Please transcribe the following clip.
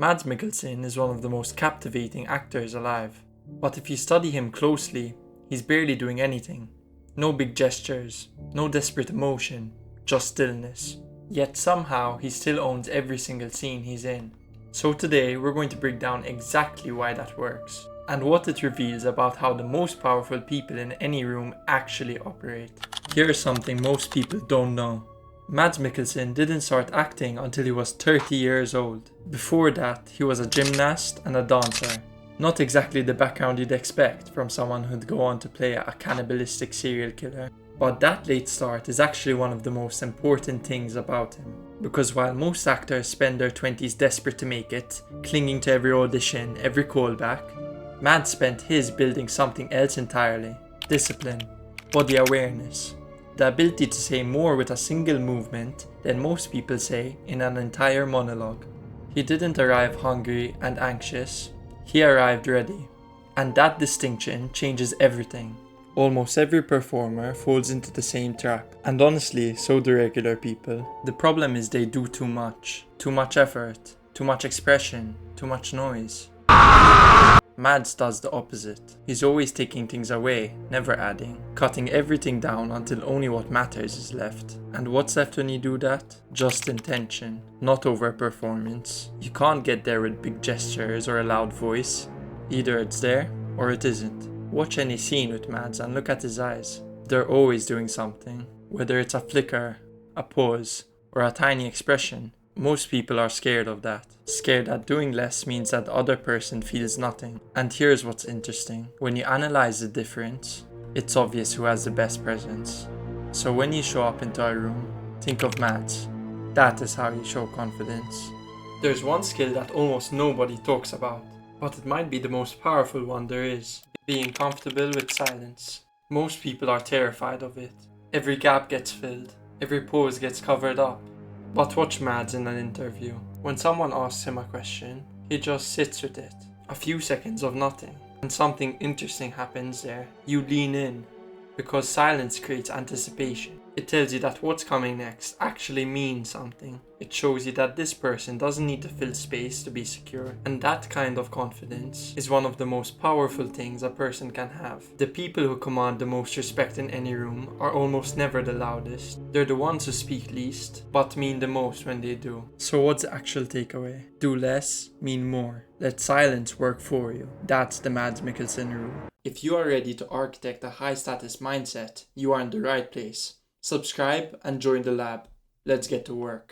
Mads Mikkelsen is one of the most captivating actors alive, but if you study him closely, he's barely doing anything. No big gestures, no desperate emotion, just stillness. Yet somehow he still owns every single scene he's in. So today we're going to break down exactly why that works, and what it reveals about how the most powerful people in any room actually operate. Here's something most people don't know. Mads Mikkelsen didn't start acting until he was 30 years old. Before that, he was a gymnast and a dancer. Not exactly the background you'd expect from someone who'd go on to play a cannibalistic serial killer. But that late start is actually one of the most important things about him. Because while most actors spend their 20s desperate to make it, clinging to every audition, every callback, Mads spent his building something else entirely. Discipline, body awareness, the ability to say more with a single movement than most people say in an entire monologue. He didn't arrive hungry and anxious, he arrived ready. And that distinction changes everything. Almost every performer falls into the same trap, and honestly, so do regular people. The problem is they do too much effort, too much expression, too much noise. Mads does the opposite. He's always taking things away, never adding, cutting everything down until only what matters is left. And what's left when you do that? Just intention, not over performance. You can't get there with big gestures or a loud voice. Either it's there, or it isn't. Watch any scene with Mads and look at his eyes. They're always doing something. Whether it's a flicker, a pause, or a tiny expression. Most people are scared of that. Scared that doing less means that the other person feels nothing. And here's what's interesting. When you analyze the difference, it's obvious who has the best presence. So when you show up into a room, think of Mads. That is how you show confidence. There's one skill that almost nobody talks about, but it might be the most powerful one there is. Being comfortable with silence. Most people are terrified of it. Every gap gets filled. Every pause gets covered up. But watch Mads in an interview. When someone asks him a question, he just sits with it. A few seconds of nothing. And something interesting happens there. You lean in. Because silence creates anticipation. It tells you that what's coming next actually means something. It shows you that this person doesn't need to fill space to be secure. And that kind of confidence is one of the most powerful things a person can have. The people who command the most respect in any room are almost never the loudest. They're the ones who speak least, but mean the most when they do. So what's the actual takeaway? Do less, mean more. Let silence work for you. That's the Mads Mikkelsen rule. If you are ready to architect a high status mindset, you are in the right place. Subscribe and join the lab. Let's get to work.